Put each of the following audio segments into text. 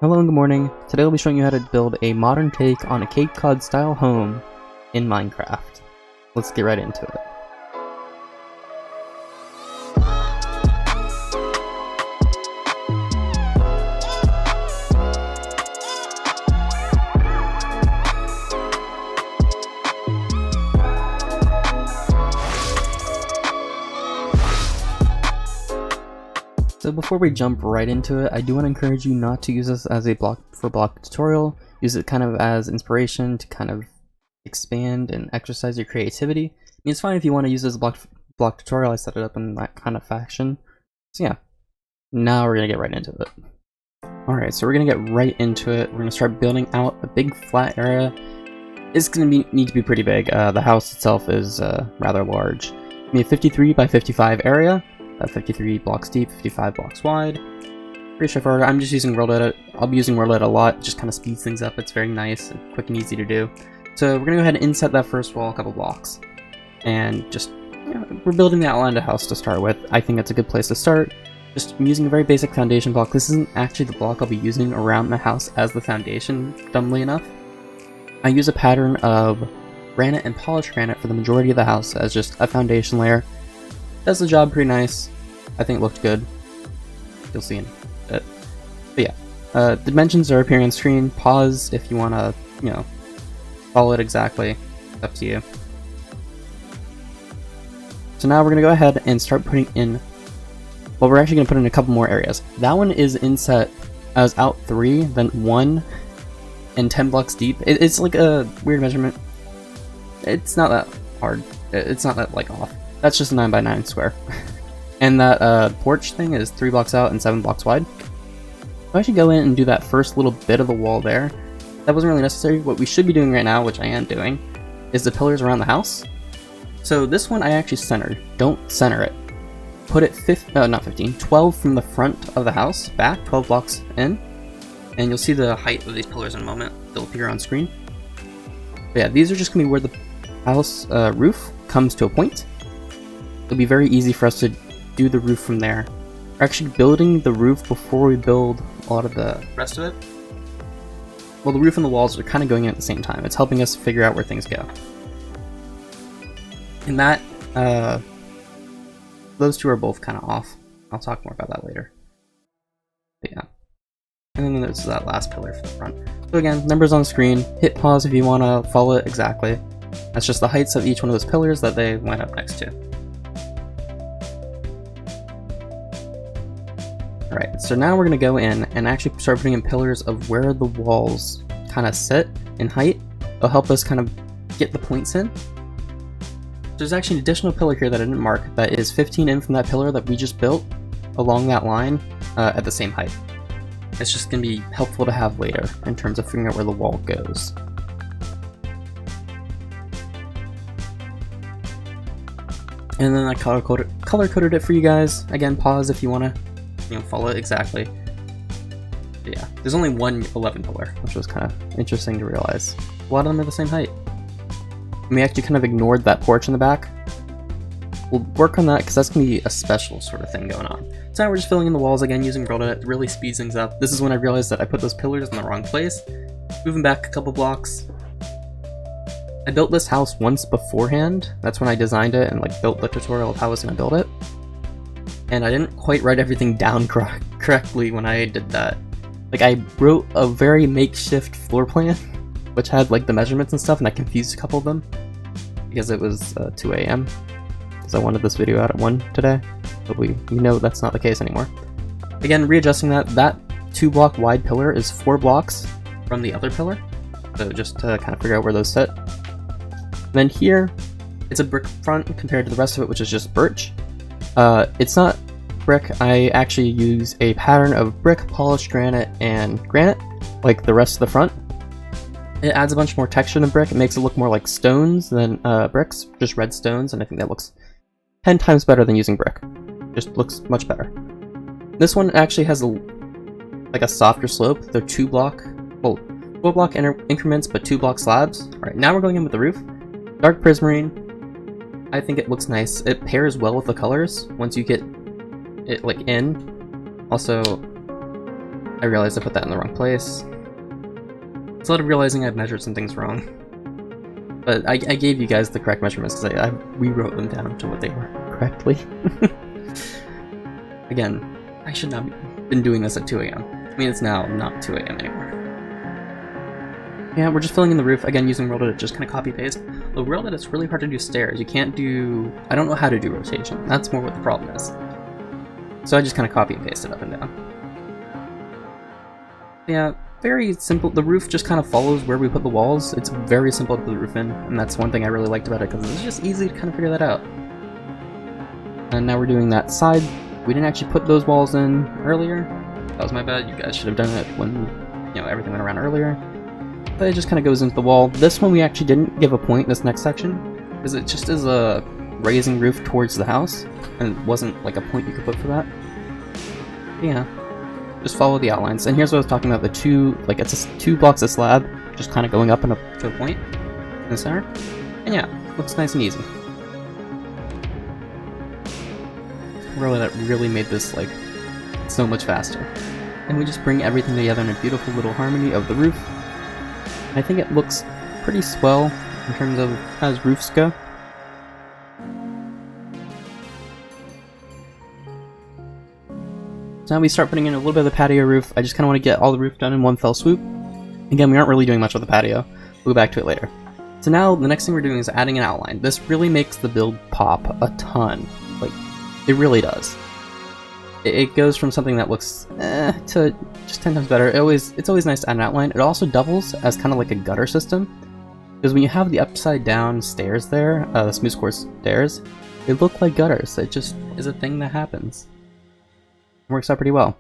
Hello and good morning. Today I'll be showing you how to build a modern take on a Cape Cod style home in Minecraft. Let's get right into it. So before we jump right into it, I do want to encourage you not to use this as a block tutorial. Use it kind of as inspiration to kind of expand and exercise your creativity. I mean, it's fine if you want to use it as a block tutorial. I set it up in that kind of fashion. So yeah, now we're gonna get right into it. Alright, so we're gonna get right into it. We're gonna start building out a big flat area. It's gonna need to be pretty big. The house itself is rather large. It's gonna be a 53 by 55 area. 53 blocks deep, 55 blocks wide. Pretty straightforward. I'm just using World Edit. I'll be using World Edit a lot. It just kind of speeds things up. It's very nice and quick and easy to do. So we're gonna go ahead and inset that first wall a couple blocks, and just we're building the outline of the house to start with. I think that's a good place to start. Just I'm using a very basic foundation block. This isn't actually the block I'll be using around the house as the foundation. Dumbly enough, I use a pattern of granite and polished granite for the majority of the house as just a foundation layer. Does the job pretty nice. I think it looked good. You'll see in a bit. But yeah, dimensions are appearing on screen. Pause if you want to, follow it exactly. It's up to you. So now we're going to go ahead and start putting in, well, we're actually going to put in a couple more areas. That one is inset as out 3, then 1, and 10 blocks deep. It's like a weird measurement. It's not that hard. It's not that, off. That's just a 9 by 9 square. And that porch thing is 3 blocks out and 7 blocks wide. If I should go in and do that first little bit of the wall there, that wasn't really necessary. What we should be doing right now, which I am doing, is the pillars around the house. So this one I actually centered. Don't center it. Put it 12 from the front of the house, back 12 blocks in, and you'll see the height of these pillars in a moment. They'll appear on screen. But yeah, these are just going to be where the house roof comes to a point. It'll be very easy for us to do the roof from there. We're actually building the roof before we build a lot of the rest of it. Well, the roof and the walls are kind of going in at the same time. It's helping us figure out where things go. And that, those two are both kind of off. I'll talk more about that later. But yeah. And then there's that last pillar for the front. So again, numbers on screen. Hit pause if you want to follow it exactly. That's just the heights of each one of those pillars that they went up next to. Alright, so now we're going to go in and actually start putting in pillars of where the walls kind of sit in height. It'll help us kind of get the points in. There's actually an additional pillar here that I didn't mark that is 15 in from that pillar that we just built along that line at the same height. It's just going to be helpful to have later in terms of figuring out where the wall goes. And then I color-coded it for you guys. Again, pause if you want to follow it exactly. But yeah, there's only one 11 pillar, which was kind of interesting to realize. A lot of them are the same height. And we actually kind of ignored that porch in the back. We'll work on that because that's going to be a special sort of thing going on. So now we're just filling in the walls again using World Edit. It really speeds things up. This is when I realized that I put those pillars in the wrong place. Moving back a couple blocks. I built this house once beforehand. That's when I designed it and built the tutorial of how I was going to build it. And I didn't quite write everything down correctly when I did that. I wrote a very makeshift floor plan, which had the measurements and stuff, and I confused a couple of them because it was 2 a.m. because I wanted this video out at 1 today, but we know that's not the case anymore. Again, readjusting that 2 block wide pillar is 4 blocks from the other pillar, so just to kind of figure out where those sit. Then here, it's a brick front compared to the rest of it, which is just birch. It's not brick. I actually use a pattern of brick, polished granite, and granite, like the rest of the front. It adds a bunch more texture than brick. It makes it look more like stones than bricks, just red stones, and I think that looks 10 times better than using brick. Just looks much better. This one actually has a softer slope. They're 4 block increments, but 2 block slabs. Alright, now we're going in with the roof. Dark prismarine. I think it looks nice. It pairs well with the colors once you get it in. Also, I realized I put that in the wrong place. It's a lot of realizing I've measured some things wrong. But I gave you guys the correct measurements because I rewrote them down to what they were correctly. Again, I should not have been doing this at 2 AM. I mean, it's now not 2 AM anymore. Yeah, we're just filling in the roof, again, using World Edit, just kind of copy-paste. The World Edit's really hard to do stairs. You can't do... I don't know how to do rotation. That's more what the problem is. So I just kind of copy and paste it up and down. Yeah, very simple. The roof just kind of follows where we put the walls. It's very simple to put the roof in, and that's one thing I really liked about it, because it's just easy to kind of figure that out. And now we're doing that side. We didn't actually put those walls in earlier. That was my bad. You guys should have done it when, you know, everything went around earlier. But it just kind of goes into the wall. This one we actually didn't give a point, this next section, because it just is a raising roof towards the house, and it wasn't like a point you could put for that. But yeah, just follow the outlines. And here's what I was talking about, the two, like it's just 2 blocks of slab, just kind of going up and up to a point in the center. And yeah, looks nice and easy. Really, that really made this like so much faster. And we just bring everything together in a beautiful little harmony of the roof. I think it looks pretty swell in terms of as roofs go. So now we start putting in a little bit of the patio roof. I just kind of want to get all the roof done in one fell swoop. Again, we aren't really doing much with the patio. We'll go back to it later. So now the next thing we're doing is adding an outline. This really makes the build pop a ton. Like, it really does. It goes from something that looks to just 10 times better. It's always nice to add an outline. It also doubles as kind of like a gutter system, because when you have the upside down stairs there, the smooth core stairs, they look like gutters. It just is a thing that happens. It works out pretty well.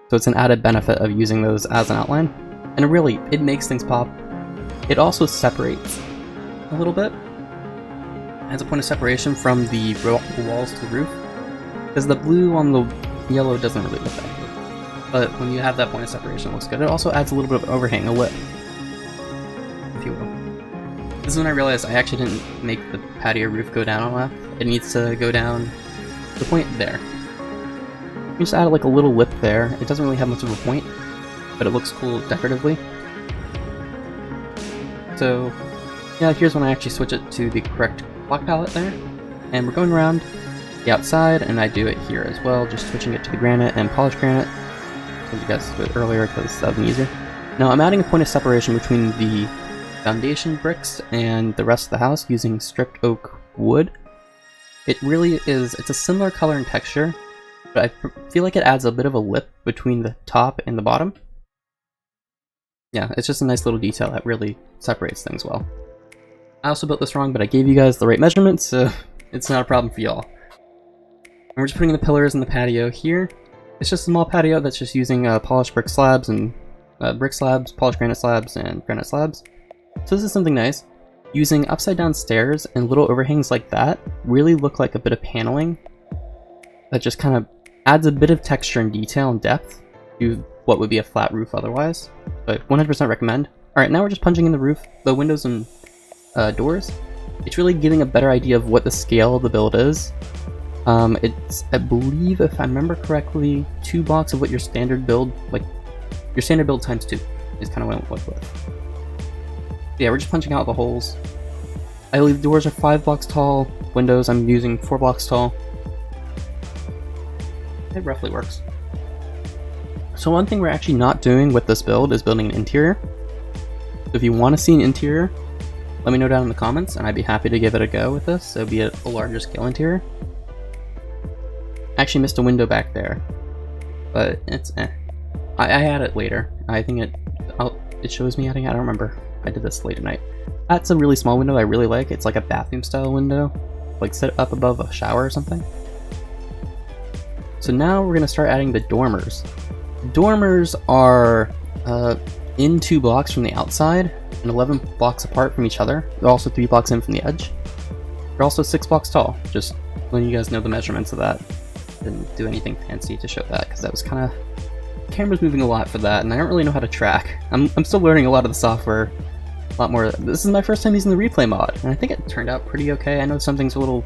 So it's an added benefit of using those as an outline, and it makes things pop. It also separates a little bit. It has a point of separation from the walls to the roof. Because the blue on the yellow doesn't really look that good. But when you have that point of separation, it looks good. It also adds a little bit of overhang, a lip, if you will. This is when I realized I actually didn't make the patio roof go down enough. It needs to go down to the point there. You just add like a little lip there. It doesn't really have much of a point, but it looks cool decoratively. So yeah, here's when I actually switch it to the correct block palette there. And we're going around the outside, and I do it here as well, just switching it to the granite and polished granite. I told you guys to do it earlier because that would be easier. Now I'm adding a point of separation between the foundation bricks and the rest of the house using stripped oak wood. It really is, it's a similar color and texture, but I feel like it adds a bit of a lip between the top and the bottom. Yeah, it's just a nice little detail that really separates things well. I also built this wrong, but I gave you guys the right measurements, so it's not a problem for y'all. And we're just putting the pillars in the patio here. It's just a small patio that's just using polished brick slabs and brick slabs, polished granite slabs, and granite slabs. So this is something nice. Using upside down stairs and little overhangs like that really look like a bit of paneling that just kind of adds a bit of texture and detail and depth to what would be a flat roof otherwise. But 100% recommend. Alright, now we're just punching in the roof, the windows and doors. It's really giving a better idea of what the scale of the build is. It's, I believe, if I remember correctly, 2 blocks of what your standard build, like, your standard build times 2 is kind of what I went with. Yeah, we're just punching out the holes. I believe doors are 5 blocks tall, windows I'm using 4 blocks tall. It roughly works. So one thing we're actually not doing with this build is building an interior. So if you want to see an interior, let me know down in the comments, and I'd be happy to give it a go with this, so be it a larger scale interior. I actually missed a window back there, but it's I add it later. I think it shows me adding it. I don't remember. I did this late at night. That's a really small window I really like. It's like a bathroom style window, like set up above a shower or something. So now we're gonna start adding the dormers. Dormers are in 2 blocks from the outside and 11 blocks apart from each other. They're also 3 blocks in from the edge. They're also 6 blocks tall. Just letting you guys know the measurements of that. Didn't do anything fancy to show that because that was kind of, camera's moving a lot for that, and I don't really know how to track. I'm still learning a lot of the software, a lot more. This is my first time using the replay mod, and I think it turned out pretty okay. I know something's a little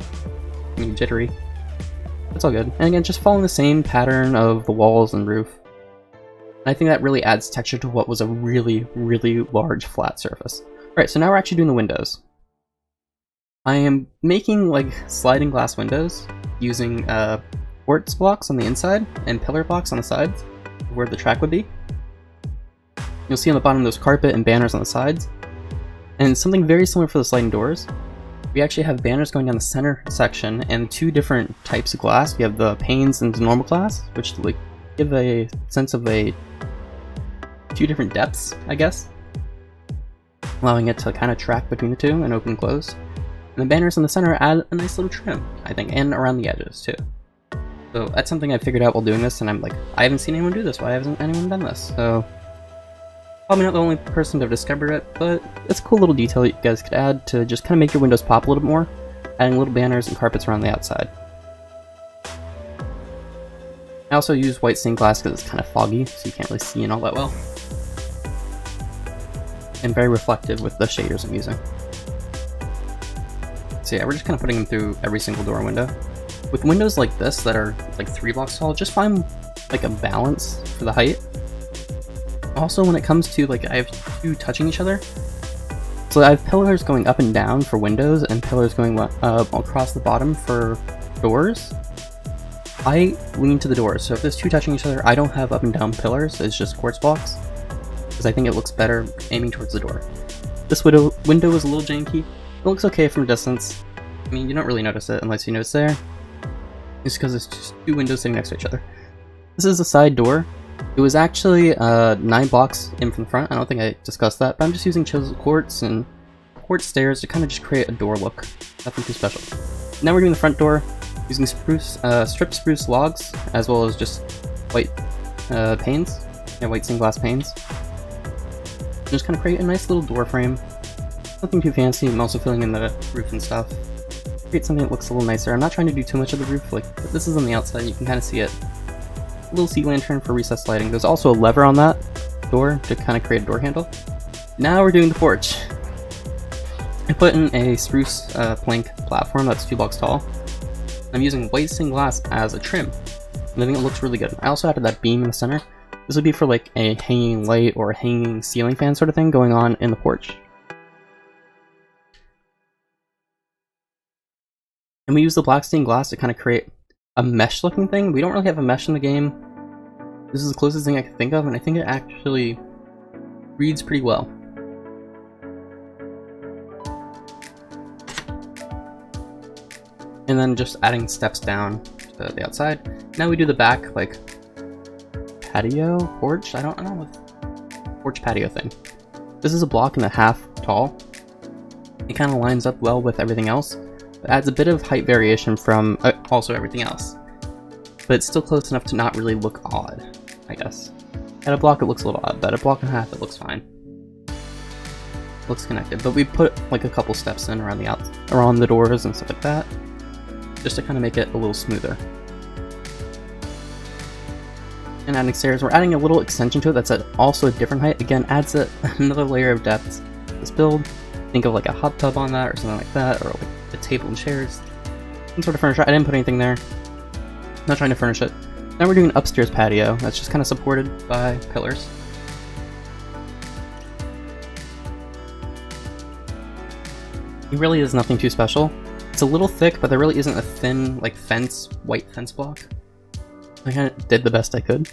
jittery. It's all good. And again, just following the same pattern of the walls and roof. I think that really adds texture to what was a really, really large flat surface. Alright, so now we're actually doing the windows. I am making like sliding glass windows using quartz blocks on the inside and pillar blocks on the sides where the track would be. You'll see on the bottom there's carpet and banners on the sides. And something very similar for the sliding doors. We actually have banners going down the center section and two different types of glass. We have the panes and the normal glass, which like give a sense of two different depths, I guess, allowing it to kind of track between the two and open and close. And the banners in the center add a nice little trim, I think, and around the edges too. So that's something I figured out while doing this, and I'm like, I haven't seen anyone do this. Why hasn't anyone done this? So probably not the only person to have discovered it, but it's a cool little detail that you guys could add to just kind of make your windows pop a little bit more, adding little banners and carpets around the outside. I also use white stained glass because it's kind of foggy, so you can't really see in all that well. And very reflective with the shaders I'm using. So yeah, we're just kind of putting them through every single door and window. With windows like this that are like 3 blocks tall, just find like a balance for the height. Also, when it comes to like, I have two touching each other. So I have pillars going up and down for windows and pillars going across the bottom for doors. I lean to the doors, so if there's two touching each other, I don't have up and down pillars, it's just quartz blocks, because I think it looks better aiming towards the door. This window is a little janky. It looks okay from a distance. I mean, you don't really notice it unless you notice there. It's because it's just two windows sitting next to each other. This is a side door. It was actually 9 blocks in from the front. I don't think I discussed that, but I'm just using chiseled quartz and quartz stairs to kind of just create a door look. Nothing too special. Now we're doing the front door using stripped spruce logs, as well as just white panes, white stained glass panes. Just kind of create a nice little door frame. Nothing too fancy. I'm also filling in the roof and stuff. Create something that looks a little nicer. I'm not trying to do too much of the roof. Like, this is on the outside, you can kind of see it. A little sea lantern for recessed lighting. There's also a lever on that door to kind of create a door handle. Now we're doing the porch. I put in a spruce plank platform that's 2 blocks tall. I'm using white stained glass as a trim, and I think it looks really good. I also added that beam in the center. This would be for like a hanging light or a hanging ceiling fan sort of thing going on in the porch. And we use the black stained glass to kind of create a mesh looking thing. We don't really have a mesh in the game. This is the closest thing I can think of, and I think it actually reads pretty well. And then just adding steps down to the outside. Now we do the back, like, patio? Porch? I don't know. Porch patio thing. This is a 1.5 block tall. It kind of lines up well with everything else. It adds a bit of height variation from also everything else. But it's still close enough to not really look odd, I guess. At a block it looks a little odd, but at a 1.5 block it looks fine. Looks connected, but we put like a couple steps in around the doors and stuff like that, just to kind of make it a little smoother. And adding stairs, we're adding a little extension to it that's also a different height. Again, adds another layer of depth to this build. Think of like a hot tub on that or something like that, or like a table and chairs. Some sort of furniture. I didn't put anything there. Not trying to furnish it. Now we're doing an upstairs patio that's just kind of supported by pillars. It really is nothing too special. It's a little thick, but there really isn't a thin, like, white fence block. I kind of did the best I could.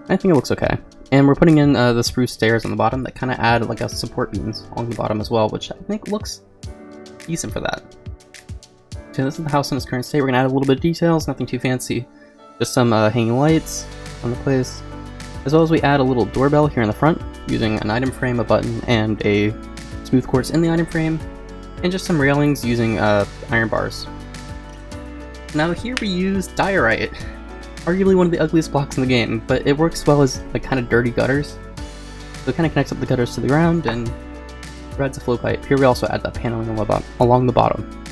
I think it looks okay. And we're putting in the spruce stairs on the bottom that kind of add like a support beams along the bottom as well, which I think looks decent for that. So this is the house in its current state. We're gonna add a little bit of details, nothing too fancy. Just some hanging lights on the place. As well as we add a little doorbell here in the front, using an item frame, a button, and a smooth quartz in the item frame. And just some railings using iron bars. Now here we use diorite. Arguably one of the ugliest blocks in the game, but it works well as like kind of dirty gutters. So it kind of connects up the gutters to the ground and provides a flow pipe. Here we also add that paneling along the bottom.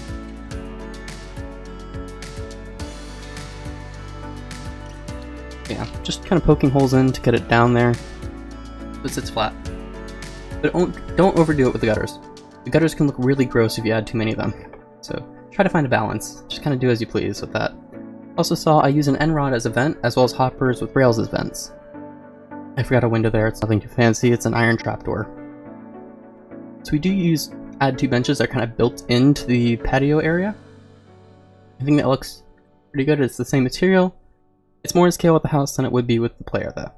Yeah, just kind of poking holes in to get it down there so it sits flat. But don't overdo it with the gutters. The gutters can look really gross if you add too many of them. So try to find a balance. Just kind of do as you please with that. Also saw I use an end rod as a vent, as well as hoppers with rails as vents. I forgot a window there, it's nothing too fancy, it's an iron trapdoor. So we do add 2 benches that are kind of built into the patio area. I think that looks pretty good, it's the same material. It's more in scale with the house than it would be with the player though.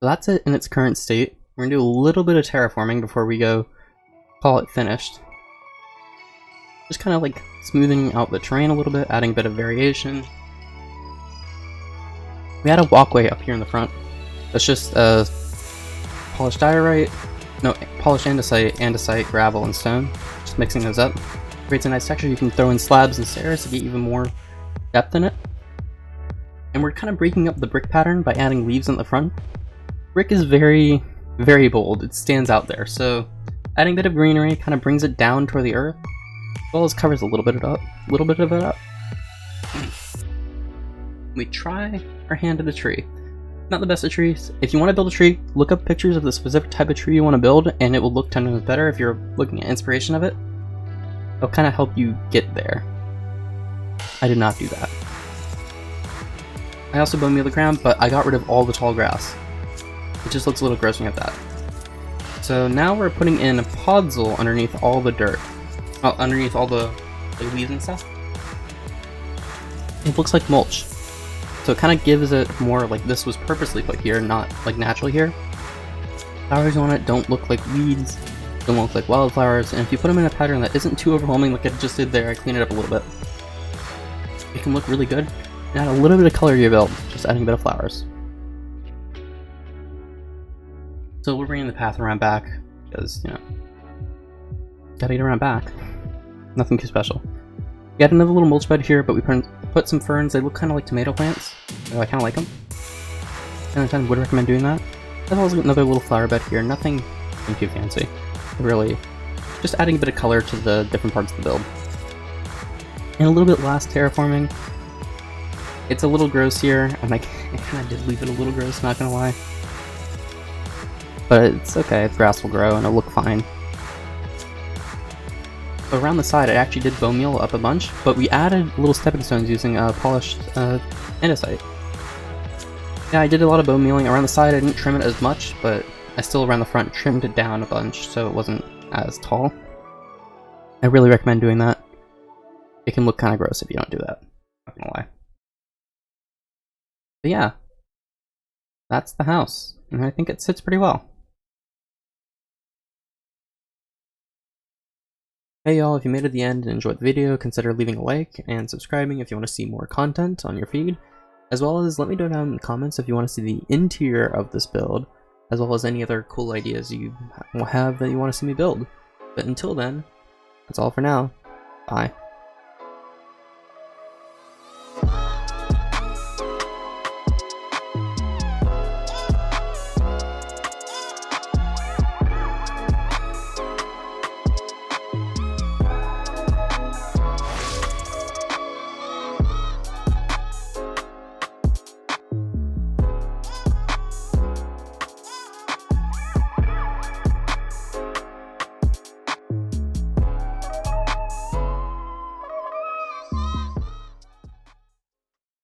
So that's it in its current state. We're gonna do a little bit of terraforming before we go call it finished. Just kind of like smoothing out the terrain a little bit, adding a bit of variation. We had a walkway up here in the front. That's just polished diorite, no, polished andesite, gravel, and stone. Just mixing those up. Creates a nice texture. You can throw in slabs and stairs to get even more depth in it. And we're kind of breaking up the brick pattern by adding leaves in the front. Brick is very, very bold. It stands out there. So adding a bit of greenery kind of brings it down toward the earth, as well as covers a little bit of it up. We try our hand at the tree. Not the best of trees. If you want to build a tree, look up pictures of the specific type of tree you want to build, and it will look 10 times better if you're looking at inspiration of it. It'll kind of help you get there. I did not do that. I also bone meal the ground, but I got rid of all the tall grass. It just looks a little gross when you have that. So now we're putting in a podzol underneath all the dirt. Oh, underneath all the leaves and stuff. It looks like mulch. So it kind of gives it more like this was purposely put here, not like naturally here. Flowers on it don't look like weeds, don't look like wildflowers, and if you put them in a pattern that isn't too overwhelming like it just did there, I cleaned it up a little bit. It can look really good, and add a little bit of color to your build, just adding a bit of flowers. So we're bringing the path around back, because, you know, gotta get around back. Nothing too special. We got another little mulch bed here, but we put some ferns. They look kind of like tomato plants, so I kind of like them. And I would recommend doing that. As well as another little flower bed here. Nothing too fancy. Really, just adding a bit of color to the different parts of the build. And a little bit last terraforming. It's a little gross here, and I kind of did leave it a little gross, not gonna lie. But it's okay, the grass will grow and it'll look fine. Around the side, I actually did bone meal up a bunch, but we added little stepping stones using polished andesite. Yeah, I did a lot of bone mealing. Around the side, I didn't trim it as much, but I still around the front trimmed it down a bunch, so it wasn't as tall. I really recommend doing that. It can look kind of gross if you don't do that. Not gonna lie. But yeah, that's the house, and I think it sits pretty well. Hey y'all, if you made it to the end and enjoyed the video, consider leaving a like and subscribing if you want to see more content on your feed, as well as let me know down in the comments if you want to see the interior of this build, as well as any other cool ideas you have that you want to see me build. But until then, that's all for now. Bye.